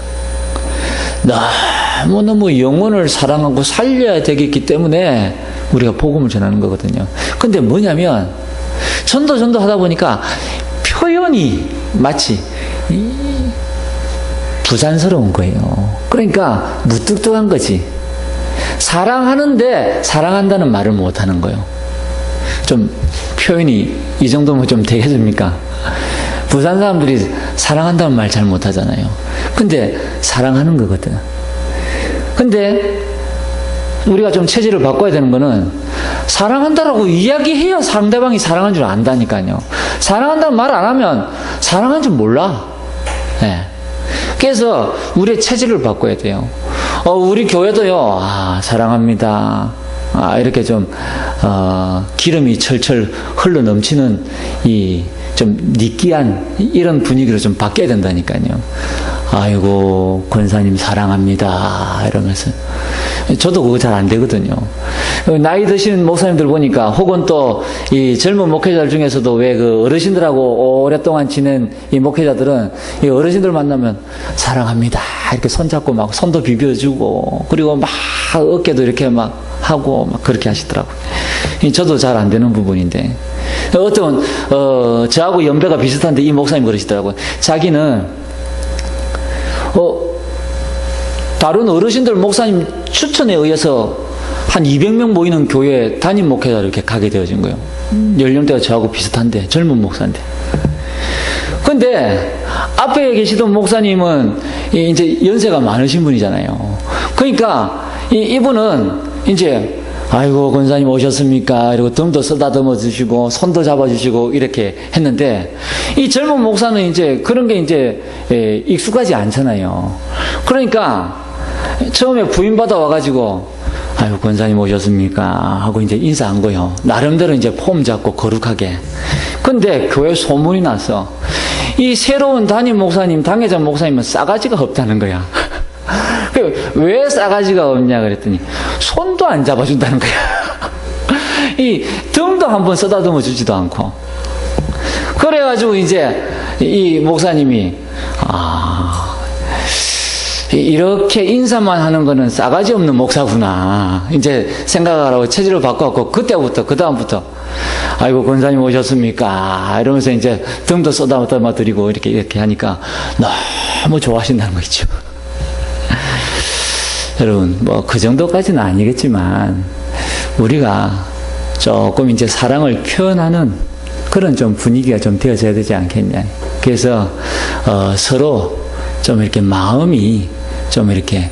너무너무 영혼을 사랑하고 살려야 되겠기 때문에 우리가 복음을 전하는 거거든요. 근데 뭐냐면 전도 하다 보니까 표현이 마치 부산스러운 거예요. 그러니까 무뚝뚝한 거지. 사랑하는데 사랑한다는 말을 못하는 거예요. 좀 표현이 이 정도면 좀 되겠습니까? 부산 사람들이 사랑한다는 말 잘 못하잖아요. 근데 사랑하는 거거든. 근데 우리가 좀 체질을 바꿔야 되는 거는 사랑한다라고 이야기해야 상대방이 사랑한 줄 안다니까요. 사랑한다는 말 안 하면 사랑한 줄 몰라. 네. 그래서 우리의 체질을 바꿔야 돼요. 우리 교회도요, 사랑합니다. 이렇게 좀 기름이 철철 흘러 넘치는 좀 느끼한 이런 분위기로 좀 바뀌어야 된다니까요. 아이고 권사님 사랑합니다 이러면서. 저도 그거 잘 안 되거든요. 나이 드신 목사님들 보니까, 혹은 또 이 젊은 목회자들 중에서도 왜 그 어르신들하고 오랫동안 지낸 이 목회자들은 이 어르신들 만나면 사랑합니다 이렇게 손잡고 막 손도 비벼주고, 그리고 막 어깨도 이렇게 막 하고 막 그렇게 하시더라고요. 저도 잘 안 되는 부분인데, 어떤 저하고 연배가 비슷한데 이 목사님 그러시더라고요. 자기는 다른 어르신들 목사님 추천에 의해서 한 200명 모이는 교회 담임 목회자로 이렇게 가게 되어진 거예요. 연령대가 저하고 비슷한데, 젊은 목사인데. 근데 앞에 계시던 목사님은 이제 연세가 많으신 분이잖아요. 그러니까 이분은 이제 아이고 권사님 오셨습니까? 이러고 등도 쓰다듬어 주시고 손도 잡아 주시고 이렇게 했는데, 이 젊은 목사는 이제 그런 게 이제 익숙하지 않잖아요. 그러니까 처음에 부인받아 와가지고 아유 권사님 오셨습니까? 하고 이제 인사한 거예요. 나름대로 이제 폼 잡고 거룩하게. 근데 교회 소문이 났어. 이 새로운 담임 목사님, 당회장 목사님은 싸가지가 없다는 거야. 왜 싸가지가 없냐 그랬더니 손도 안 잡아준다는 거야. 이 등도 한번 쓰다듬어 주지도 않고. 그래가지고 이제 이 목사님이 이렇게 인사만 하는 거는 싸가지 없는 목사구나 이제 생각하라고 체질을 바꿔갖고, 그때부터 그 다음부터 아이고 권사님 오셨습니까? 이러면서 이제 등도 쏟아부터 드리고 이렇게 하니까 너무 좋아하신다는 거 있죠. 여러분 뭐 그 정도까지는 아니겠지만 우리가 조금 이제 사랑을 표현하는 그런 좀 분위기가 좀 되어져야 되지 않겠냐. 그래서 서로 좀 이렇게 마음이 좀 이렇게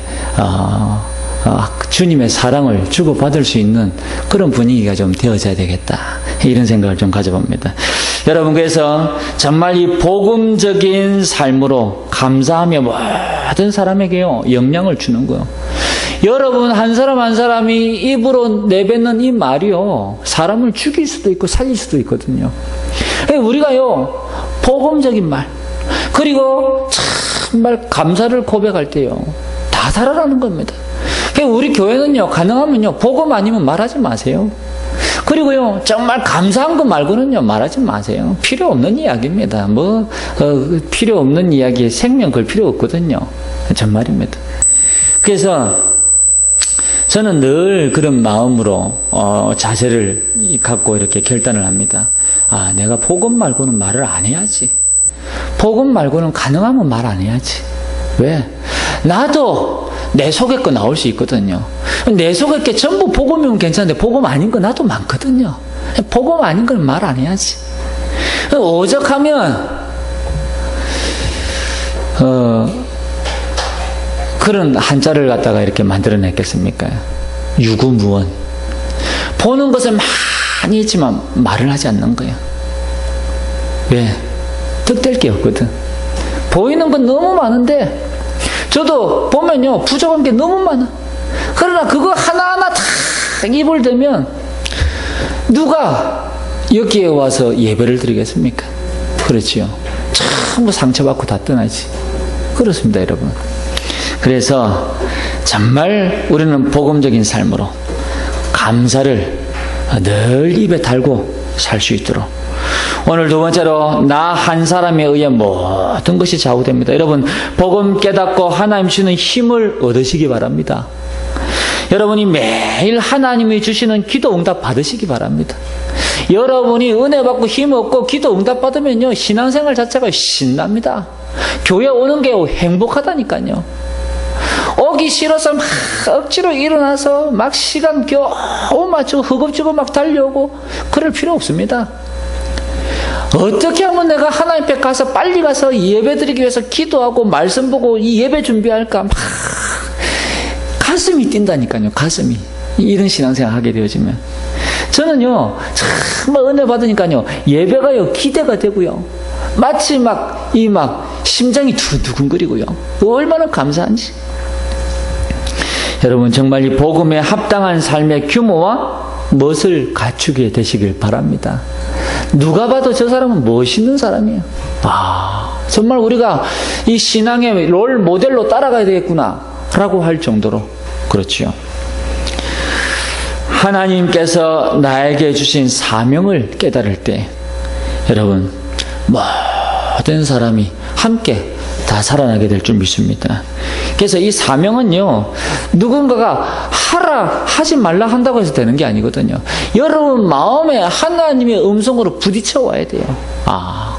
주님의 사랑을 주고받을 수 있는 그런 분위기가 좀 되어져야 되겠다. 이런 생각을 좀 가져봅니다. 여러분, 그래서 정말 이 복음적인 삶으로 감사하며 모든 사람에게요, 영향을 주는 거예요. 여러분, 한 사람 한 사람이 입으로 내뱉는 이 말이요, 사람을 죽일 수도 있고 살릴 수도 있거든요. 우리가요, 복음적인 말, 그리고 정말 감사를 고백할 때요, 다 살아나는 겁니다. 우리 교회는요, 가능하면요, 복음 아니면 말하지 마세요. 그리고요, 정말 감사한 거 말고는요, 말하지 마세요. 필요 없는 이야기입니다. 필요 없는 이야기에 생명 걸 필요 없거든요. 정말입니다. 그래서 저는 늘 그런 마음으로 자세를 갖고 이렇게 결단을 합니다. 내가 복음 말고는 말을 안 해야지. 복음 말고는 가능하면 말 안 해야지. 왜? 나도 내 속에 거 나올 수 있거든요. 내 속에 게 전부 복음이면 괜찮은데 복음 아닌 거 나도 많거든요. 복음 아닌 건 말 안 해야지. 오죽하면 그런 한자를 갖다가 이렇게 만들어냈겠습니까? 유구무원. 보는 것은 많이 있지만 말을 하지 않는 거예요. 왜? 득될 게 없거든. 보이는 건 너무 많은데, 저도 보면요, 부족한 게 너무 많아. 그러나 그거 하나하나 다 입을 대면 누가 여기에 와서 예배를 드리겠습니까? 그렇지요. 전부 상처받고 다 떠나지. 그렇습니다, 여러분. 그래서 정말 우리는 복음적인 삶으로 감사를 늘 입에 달고 살 수 있도록, 오늘 두 번째로 나 한 사람에 의해 모든 것이 좌우됩니다. 여러분, 복음 깨닫고 하나님 주시는 힘을 얻으시기 바랍니다. 여러분이 매일 하나님이 주시는 기도 응답 받으시기 바랍니다. 여러분이 은혜 받고 힘 얻고 기도 응답 받으면요, 신앙생활 자체가 신납니다. 교회 오는 게 행복하다니까요. 오기 싫어서 막 억지로 일어나서 막 시간 겨우 맞추고 허겁지겁 막 달려오고 그럴 필요 없습니다. 어떻게 하면 내가 하나님 앞에 가서 빨리 가서 예배 드리기 위해서 기도하고 말씀 보고 이 예배 준비할까, 막 가슴이 뛴다니까요. 가슴이. 이런 신앙생활 하게 되어지면 저는요, 정말 은혜 받으니까요, 예배가요 기대가 되고요, 마치 막 심장이 두근거리고요, 얼마나 감사한지. 여러분, 정말 이 복음에 합당한 삶의 규모와 멋을 갖추게 되시길 바랍니다. 누가 봐도 저 사람은 멋있는 사람이에요. 정말 우리가 이 신앙의 롤 모델로 따라가야 되겠구나 라고 할 정도로 그렇지요. 하나님께서 나에게 주신 사명을 깨달을 때, 여러분, 모든 사람이 함께 다 살아나게 될 줄 믿습니다. 그래서 이 사명은요, 누군가가 하라 하지 말라 한다고 해서 되는 게 아니거든요. 여러분 마음에 하나님의 음성으로 부딪혀 와야 돼요.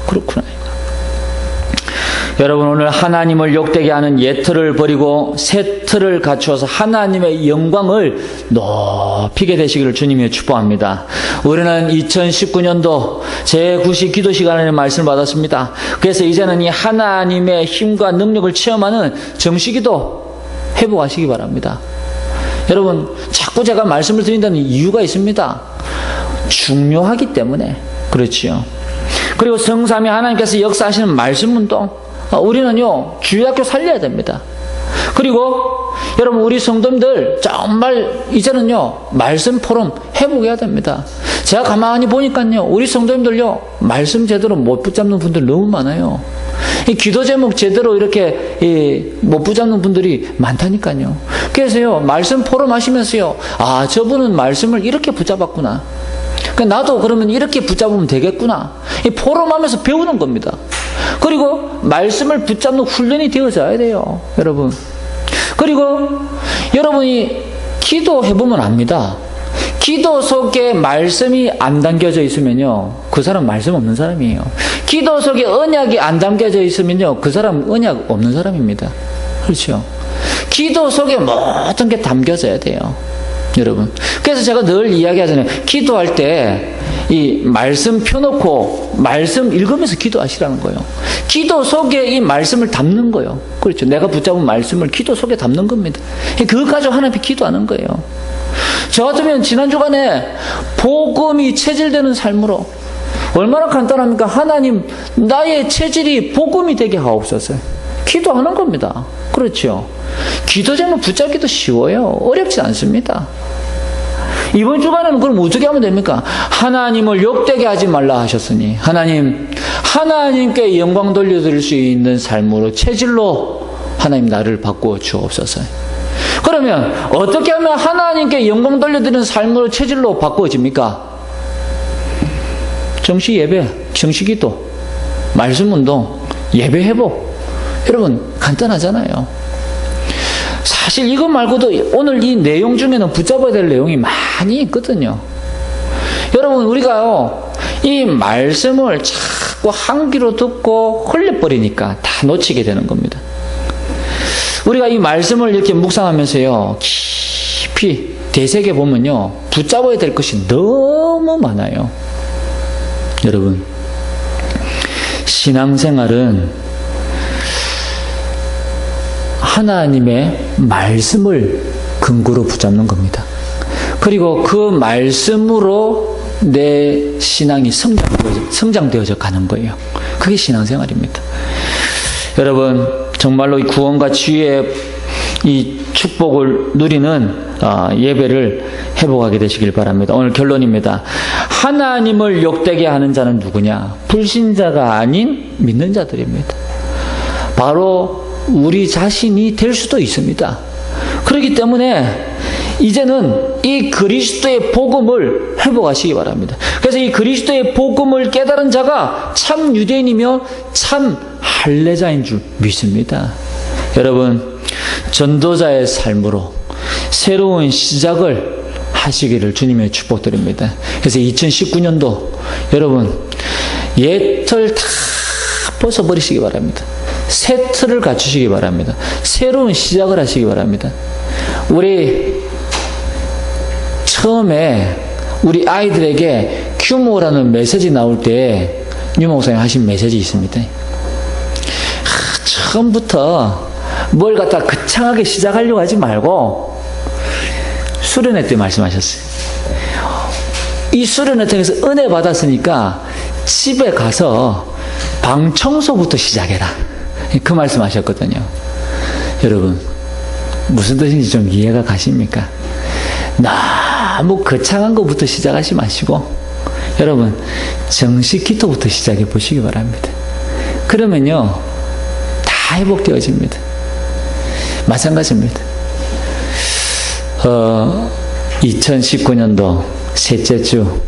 그렇구나. 여러분, 오늘 하나님을 욕되게 하는 옛 틀을 버리고 새 틀을 갖추어서 하나님의 영광을 높이게 되시기를 주님이 축복합니다. 우리는 2019년도 제9시 기도 시간에 말씀을 받았습니다. 그래서 이제는 이 하나님의 힘과 능력을 체험하는 정시기도 회복하시기 바랍니다. 여러분, 자꾸 제가 말씀을 드린다는 이유가 있습니다. 중요하기 때문에 그렇지요. 그리고 성삼위 하나님께서 역사하시는 말씀문도 우리는요, 주일학교 살려야 됩니다. 그리고 여러분, 우리 성도님들 정말 이제는요, 말씀 포럼 회복해야 됩니다. 제가 가만히 보니까요, 우리 성도님들요, 말씀 제대로 못 붙잡는 분들 너무 많아요. 이 기도 제목 제대로 이렇게 못 붙잡는 분들이 많다니까요. 그래서요, 말씀 포럼 하시면서요, 저분은 말씀을 이렇게 붙잡았구나, 나도 그러면 이렇게 붙잡으면 되겠구나, 이 포럼하면서 배우는 겁니다. 그리고 말씀을 붙잡는 훈련이 되어져야 돼요, 여러분. 그리고 여러분이 기도해보면 압니다. 기도 속에 말씀이 안 담겨져 있으면요, 그 사람 말씀 없는 사람이에요. 기도 속에 언약이 안 담겨져 있으면요, 그 사람 언약 없는 사람입니다. 그렇죠? 기도 속에 모든 게 담겨져야 돼요. 여러분. 그래서 제가 늘 이야기하잖아요. 기도할 때 이 말씀 펴놓고 말씀 읽으면서 기도하시라는 거예요. 기도 속에 이 말씀을 담는 거예요. 그렇죠. 내가 붙잡은 말씀을 기도 속에 담는 겁니다. 그거 가지고 하나님께 기도하는 거예요. 저 같으면 지난 주간에 복음이 체질되는 삶으로 얼마나 간단합니까? 하나님, 나의 체질이 복음이 되게 하옵소서. 기도하는 겁니다. 그렇죠. 기도 제목 붙잡기도 쉬워요. 어렵지 않습니다. 이번 주간에는 그럼 어떻게 하면 됩니까? 하나님을 욕되게 하지 말라 하셨으니 하나님께 영광 돌려드릴 수 있는 삶으로 체질로 하나님 나를 바꾸어 주옵소서. 그러면 어떻게 하면 하나님께 영광 돌려드리는 삶으로 체질로 바꾸어집니까? 정시 예배, 정시 기도, 말씀 운동, 예배 회복. 여러분 간단하잖아요. 사실 이것 말고도 오늘 이 내용 중에는 붙잡아야 될 내용이 많이 있거든요. 여러분 우리가요 이 말씀을 자꾸 한 귀로 듣고 흘려버리니까 다 놓치게 되는 겁니다. 우리가 이 말씀을 이렇게 묵상하면서요 깊이 되새겨 보면요 붙잡아야 될 것이 너무 많아요. 여러분 신앙생활은 하나님의 말씀을 근거로 붙잡는 겁니다. 그리고 그 말씀으로 내 신앙이 성장되어져 가는 거예요. 그게 신앙생활입니다. 여러분 정말로 이 구원과 치유의 이 축복을 누리는 예배를 회복하게 되시길 바랍니다. 오늘 결론입니다. 하나님을 욕되게 하는 자는 누구냐? 불신자가 아닌 믿는 자들입니다. 바로 우리 자신이 될 수도 있습니다. 그렇기 때문에 이제는 이 그리스도의 복음을 회복하시기 바랍니다. 그래서 이 그리스도의 복음을 깨달은 자가 참 유대인이며 참 할례자인 줄 믿습니다. 여러분 전도자의 삶으로 새로운 시작을 하시기를 주님의 축복드립니다. 그래서 2019년도 여러분 옛 틀 다 벗어버리시기 바랍니다. 새 틀을 갖추시기 바랍니다. 새로운 시작을 하시기 바랍니다. 우리 처음에 우리 아이들에게 규모라는 메시지 나올 때 유목사님 하신 메시지 있습니다. 처음부터 뭘 갖다 거창하게 시작하려고 하지 말고 수련회 때 말씀하셨어요. 이 수련회 통해서 은혜 받았으니까 집에 가서 방 청소부터 시작해라. 그 말씀하셨거든요. 여러분 무슨 뜻인지 좀 이해가 가십니까? 너무 거창한 것부터 시작하지 마시고 여러분 정식 기도부터 시작해 보시기 바랍니다. 그러면요 다 회복되어집니다. 마찬가지입니다. 2019년도 셋째 주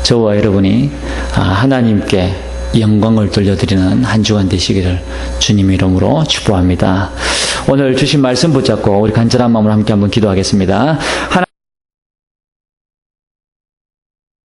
저와 여러분이 하나님께 영광을 돌려드리는 한 주간 되시기를 주님 이름으로 축복합니다. 오늘 주신 말씀 붙잡고 우리 간절한 마음으로 함께 한번 기도하겠습니다.